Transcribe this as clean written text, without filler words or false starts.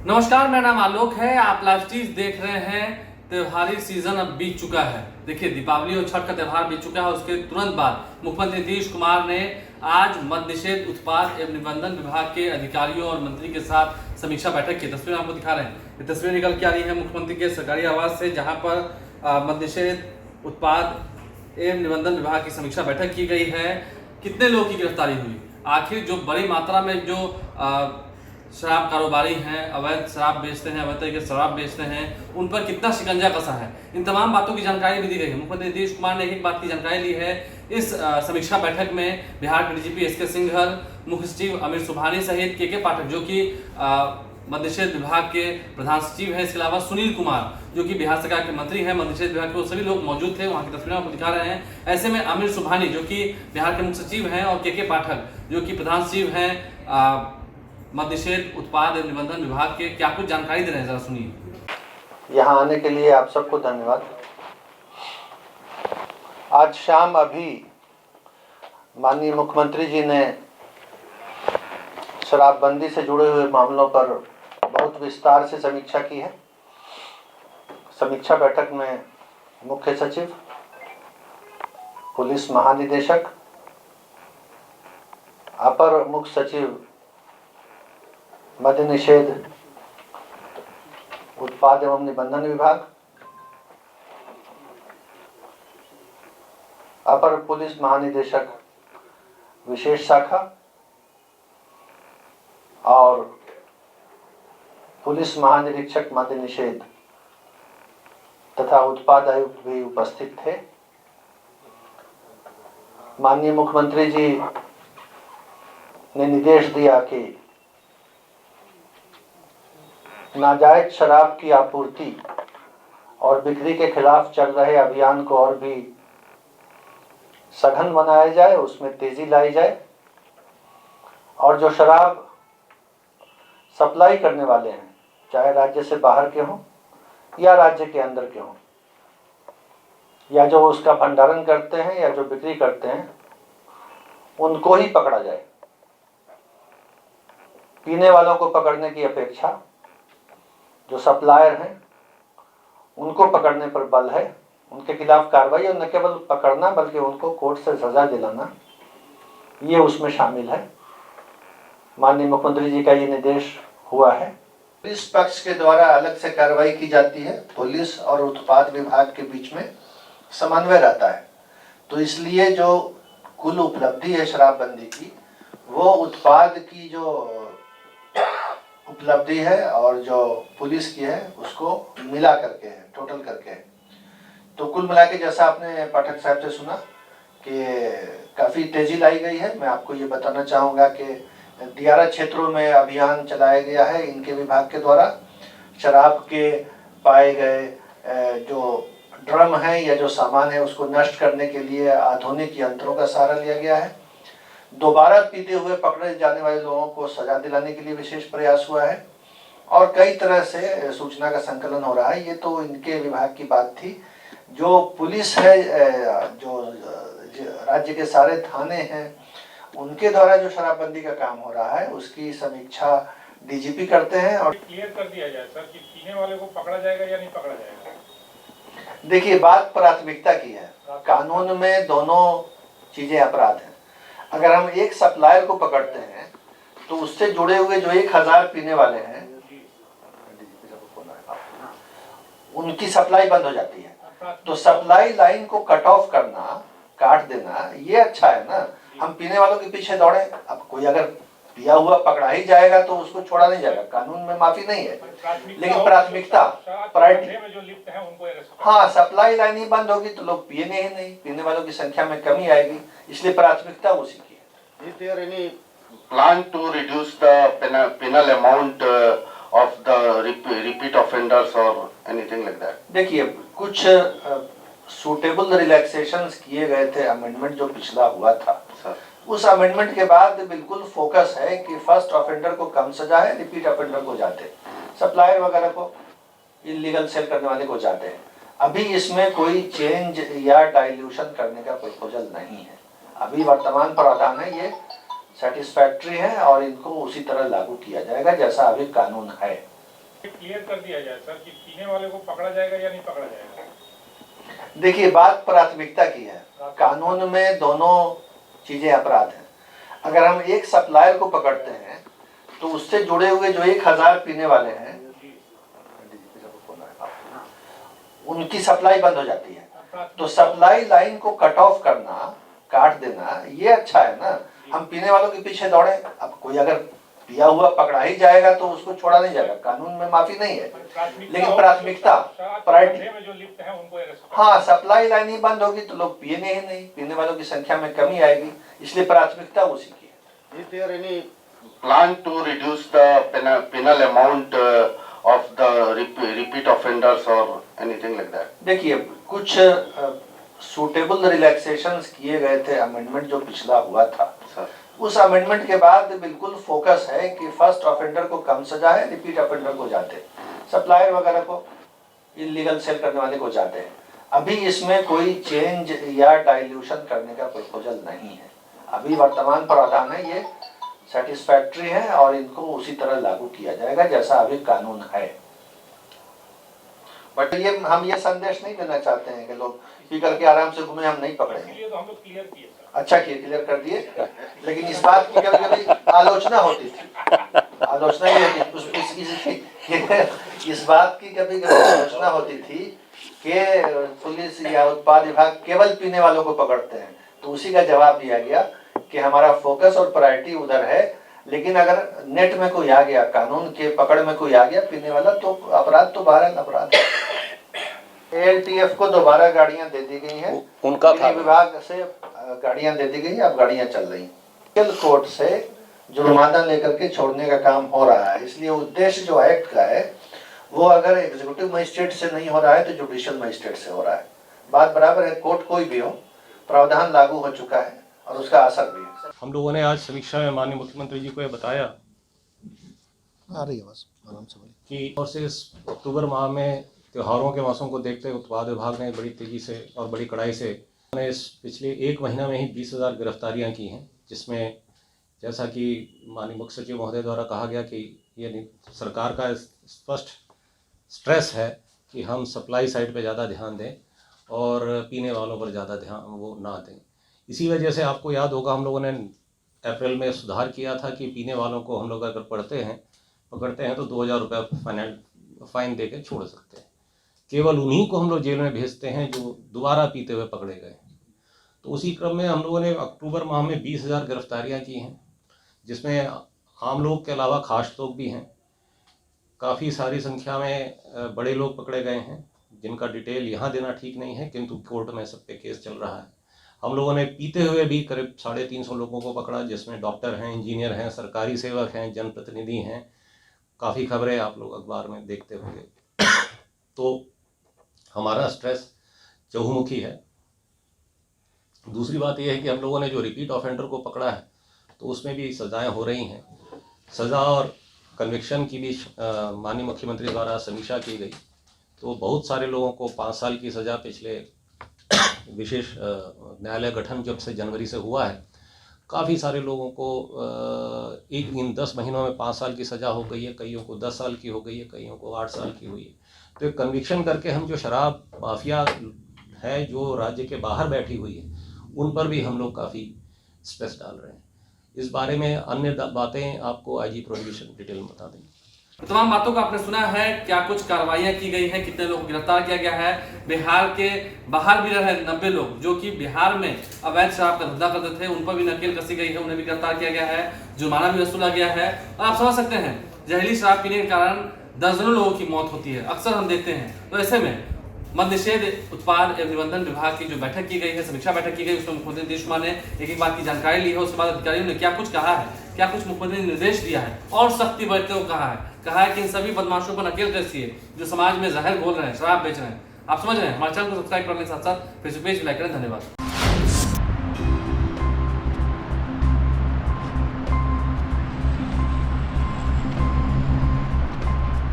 नमस्कार, मेरा नाम आलोक है। आप लाइव स्ट्रीम देख रहे हैं। त्योहारी सीजन अब बीत चुका है। देखिए, दीपावली और छठ का त्यौहार बीत चुका है। उसके तुरंत बाद मुख्यमंत्री नीतीश कुमार ने आज मद्य निषेध उत्पाद एवं निबंधन विभाग के अधिकारियों और मंत्री के साथ समीक्षा बैठक की। तस्वीर आपको दिखा रहे हैं। ये तस्वीर निकल के आ रही है मुख्यमंत्री के सरकारी आवास से, जहाँ पर मद्य निषेध उत्पाद एवं निबंधन विभाग की समीक्षा बैठक की गई है। कितने लोगों की गिरफ्तारी हुई, आखिर जो बड़ी मात्रा में जो शराब कारोबारी हैं, अवैध शराब बेचते हैं, अवैध तरीके से शराब बेचते हैं, उन पर कितना शिकंजा कसा है, इन तमाम बातों की जानकारी भी दी गई है। मुख्यमंत्री नीतीश कुमार ने एक बात की जानकारी ली है इस समीक्षा बैठक में। बिहार के डीजीपी एस के सिंघल, मुख्य सचिव अमिर सुबहानी सहित के पाठक, जो कि मद्य निषेध विभाग के प्रधान सचिव हैं, इसके अलावा सुनील कुमार, जो कि बिहार सरकार के मंत्री हैं मद्य निषेध विभाग के, वो सभी लोग मौजूद थे। वहाँ की तस्वीरें आपको दिखा रहे हैं। ऐसे में अमिर सुबहानी, जो कि बिहार के मुख्य सचिव हैं, और के पाठक, जो कि प्रधान सचिव हैं मद्य निषेध उत्पाद एवं निबंधन विभाग के, क्या कुछ जानकारी दे रहे हैं, जरा सुनिए। यहाँ आने के लिए आप सबको धन्यवाद। आज शाम अभी माननीय मुख्यमंत्री जी ने शराबबंदी से जुड़े हुए मामलों पर बहुत विस्तार से समीक्षा की है। समीक्षा बैठक में मुख्य सचिव, पुलिस महानिदेशक, अपर मुख्य सचिव मद्य निषेध उत्पाद एवं निबंधन विभाग, अपर पुलिस महानिदेशक विशेष शाखा और पुलिस महानिरीक्षक मद्य निषेध तथा उत्पाद आयुक्त भी उपस्थित थे। माननीय मुख्यमंत्री जी ने निर्देश दिया कि नाजायज शराब की आपूर्ति और बिक्री के खिलाफ चल रहे अभियान को और भी सघन बनाया जाए, उसमें तेजी लाई जाए, और जो शराब सप्लाई करने वाले हैं, चाहे राज्य से बाहर के हों या राज्य के अंदर के हों, या जो उसका भंडारण करते हैं या जो बिक्री करते हैं, उनको ही पकड़ा जाए। पीने वालों को पकड़ने की अपेक्षा जो सप्लायर हैं उनको पकड़ने पर बल है। उनके खिलाफ कार्रवाई, और न केवल पकड़ना बल्कि उनको कोर्ट से सजा दिलाना, ये उसमें शामिल है। माननीय मुख्यमंत्री जी का ये निर्देश हुआ है। पुलिस पक्ष के द्वारा अलग से कार्रवाई की जाती है। पुलिस और उत्पाद विभाग के बीच में समन्वय रहता है, तो इसलिए जो कुल उपलब्धि है शराबबंदी की, वो उत्पाद की जो उपलब्धि है और जो पुलिस की है उसको मिला करके है, टोटल करके है। तो कुल मिला के जैसा आपने पाठक साहब से सुना कि काफ़ी तेजी लाई गई है। मैं आपको ये बताना चाहूँगा कि 11 क्षेत्रों में अभियान चलाया गया है इनके विभाग के द्वारा। शराब के पाए गए जो ड्रम है या जो सामान है उसको नष्ट करने के लिए आधुनिक यंत्रों का सहारा लिया गया है। दोबारा पीते हुए पकड़े जाने वाले लोगों को सजा दिलाने के लिए विशेष प्रयास हुआ है, और कई तरह से सूचना का संकलन हो रहा है। ये तो इनके विभाग की बात थी। जो पुलिस है, जो राज्य के सारे थाने हैं, उनके द्वारा जो शराबबंदी का काम हो रहा है उसकी समीक्षा डीजीपी करते हैं। और क्लियर कर दिया जाए सर कि पीने वाले को पकड़ा जाएगा या नहीं पकड़ा जाएगा। देखिए, बात प्राथमिकता की है। कानून में दोनों चीजें अपराध हैं। अगर हम एक सप्लायर को पकड़ते हैं तो उससे जुड़े हुए जो 1000 पीने वाले हैं उनकी सप्लाई बंद हो जाती है। तो सप्लाई लाइन को कट ऑफ करना, काट देना, ये अच्छा है ना। हम पीने वालों के पीछे दौड़े, अब कोई अगर पिया हुआ पकड़ा ही जाएगा तो उसको छोड़ा नहीं जाएगा, कानून में माफी नहीं है। लेकिन प्राथमिकता, प्रायोरिटी, हाँ, सप्लाई लाइन ही बंद होगी तो लोग पिएंगे ही नहीं, पीने वालों की संख्या में कमी आएगी, इसलिए प्राथमिकता उसी की है। Is there any plan to reduce the penal amount of the repeat offenders or anything like that? देखिए, कुछ सूटेबल रिलैक्सेशंस किए गए थे। अमेंडमेंट जो पिछला हुआ था सर, उस अमेंडमेंट के बाद बिल्कुल फोकस है कि फर्स्ट ऑफेंडर को कम सजा है, रिपीट ऑफेंडर को जाते, सप्लायर वगैरह को, इलीगल सेल करने वाले को जाते हैं। अभी इसमें कोई चेंज या डाइल्यूशन करने का प्रपोजल नहीं है। अभी वर्तमान प्रावधान है ये सेटिस्फैक्ट्री है और इनको उसी तरह लागू किया जाएगा जैसा अभी कानून है। क्लियर कर दिया जाए सर कि पीने वाले को पकड़ा जाएगा या नहीं पकड़ा जाएगा? देखिए, बात प्राथमिकता की है। कानून में दोनों चीजें अपराध हैं। अगर हम एक सप्लायर को पकड़ते हैं तो उससे जुड़े हुए जो 1000 पीने वाले हैं उनकी सप्लाई बंद हो जाती है। तो सप्लाई लाइन को कट ऑफ करना, काट देना, ये अच्छा है ना। हम पीने वालों के पीछे दौड़े, अब कोई अगर पिया हुआ पकड़ा ही जाएगा तो उसको छोड़ा नहीं जाएगा, कानून में माफी नहीं है। लेकिन प्राथमिकता, प्रायोरिटी, में जो लिप्त हैं उनको अरेस्ट करें। हाँ, सप्लाई लाइन ही बंद होगी तो लोग पिएंगे ही नहीं, पीने वालों की संख्या में कमी आएगी, इसलिए प्राथमिकता उसी की है। Is there any plan to reduce the penal amount of the repeat offenders or anything like that? देखिए, कुछ सूटेबल रिलैक्सेशंस किए गए थे, अमेंडमेंट जो पिछला हुआ था सर, उस अमेंडमेंट के बाद बिल्कुल फोकस है कि फर्स्ट ऑफेंडर को कम सजा है, रिपीट ऑफेंडर को जाते, सप्लायर वगैरह को, इलीगल सेल करने वाले को जाते हैं। अभी इसमें कोई चेंज या डाइल्यूशन करने का प्रपोजल नहीं है। अभी वर्तमान प्रावधान है, ये सेटिस्फैक्ट्री है और इनको उसी तरह लागू किया जाएगा जैसा अभी कानून है। बट ये हम ये संदेश नहीं देना चाहते हैं कि लोग पी करके आराम से घूमे, हम नहीं पकड़ेंगे। इसलिए तो हम लोग क्लियर किए सर। अच्छा किए, क्लियर कर दिए। लेकिन इस बात की कभी कभी आलोचना होती थी, आलोचना ये इस बात की कभी कभी आलोचना होती थी कि पुलिस या उत्पाद विभाग केवल पीने वालों को पकड़ते हैं। तो उसी का जवाब दिया गया कि हमारा फोकस और प्रायोरिटी उधर है। लेकिन अगर नेट में कोई आ गया, कानून के पकड़ में कोई आ गया पीने वाला, तो अपराध तो बहरहाल अपराध है। ALTF को दोबारा गाड़ियां दे दी गई हैं, उनका था विभाग से गाड़ियां दे दी गई, अब गाड़ियां चल रही हैं। कोर्ट से जुर्माना लेकर के छोड़ने का काम हो रहा है। इसलिए उद्देश्य जो एक्ट का है वो अगर एग्जीक्यूटिव मजिस्ट्रेट से नहीं हो रहा है तो जुडिशियल मजिस्ट्रेट से हो रहा है। बात बराबर है, कोर्ट कोई भी हो, प्रावधान लागू हो चुका है और उसका असर भी है। हम लोगों ने आज समीक्षा में माननीय मुख्यमंत्री जी को ये बताया आ रही है बस, आराम से बोलिए। कि और से इस अक्टूबर माह में त्योहारों के मौसम को देखते हुए उत्पाद विभाग ने बड़ी तेज़ी से और बड़ी कड़ाई से उन्होंने इस पिछले 1 महीना में ही 20,000 गिरफ्तारियां की हैं, जिसमें जैसा कि माननीय मुख्य सचिव महोदय द्वारा कहा गया कि ये सरकार का स्पष्ट स्ट्रेस है कि हम सप्लाई साइड पे ज़्यादा ध्यान दें और पीने वालों पर ज़्यादा ध्यान वो ना दें। इसी वजह से आपको याद होगा हम लोगों ने अप्रैल में सुधार किया था कि पीने वालों को हम लोग अगर पकड़ते हैं तो 2,000 रुपये फाइन दे के छोड़ सकते हैं। केवल उन्हीं को हम लोग जेल में भेजते हैं जो दोबारा पीते हुए पकड़े गए। तो उसी क्रम में हम लोगों ने अक्टूबर माह में 20,000 गिरफ्तारियाँ की हैं, जिसमें आम लोग के अलावा खास लोग भी हैं। काफ़ी सारी संख्या में बड़े लोग पकड़े गए हैं जिनका डिटेल यहाँ देना ठीक नहीं है, किंतु कोर्ट में सब पे केस चल रहा है। हम लोगों ने पीते हुए भी करीब 350 लोगों को पकड़ा, जिसमें डॉक्टर हैं, इंजीनियर हैं, सरकारी सेवक हैं, जनप्रतिनिधि हैं। काफ़ी खबरें आप लोग अखबार में देखते होंगे। तो हमारा स्ट्रेस चहुमुखी है। दूसरी बात यह है कि हम लोगों ने जो रिपीट ऑफेंडर को पकड़ा है तो उसमें भी सज़ाएं हो रही हैं। सज़ा और कन्विक्शन की भी माननीय मुख्यमंत्री द्वारा समीक्षा की गई, तो बहुत सारे लोगों को 5 साल की सज़ा पिछले विशेष न्यायालय गठन जब से जनवरी से हुआ है, काफ़ी सारे लोगों को इन 10 महीनों में 5 साल की सज़ा हो गई है, कईयों को 10 साल की हो गई है, कईयों को 8 साल की हुई है। तो एक कन्विक्शन करके हम जो शराब माफिया है जो राज्य के बाहर बैठी हुई है उन पर भी हम लोग काफ़ी स्ट्रेस डाल रहे हैं। इस बारे में अन्य बातें आपको आईजी प्रोहिबिशन डिटेल में बता देंगे। तमाम बातों को आपने सुना है, क्या कुछ कार्रवाइयां की गई हैं, कितने लोगों को गिरफ्तार किया गया है। बिहार के बाहर भी रहे 90 लोग जो कि बिहार में अवैध शराब का धंधा करते थे, उन पर भी नकेल कसी गई है, उन्हें भी गिरफ्तार किया गया है, जुर्माना भी वसूला गया है। और आप समझ सकते हैं, जहरीली शराब पीने के कारण दर्जनों लोगों की मौत होती है, अक्सर हम देखते हैं। तो ऐसे में मद्य निषेध उत्पाद एवं निबंधन विभाग की जो बैठक की गई है, समीक्षा बैठक की गई, उसमें मुख्यमंत्री नीतीश कुमार ने एक बात की जानकारी ली है। उसके बाद अधिकारियों ने क्या कुछ कहा है, क्या कुछ मुख्यमंत्री ने निर्देश दिया है और सख्ती बरतते हुए कहा है कि इन सभी बदमाशों पर नकेल कसिए जो समाज में जहर घोल रहे हैं, शराब बेच रहे हैं। आप समझ रहे हैं। हमारे चैनल को सब्सक्राइब करने के साथ साथ फेसबुक पेज भी लाइक करें। धन्यवाद।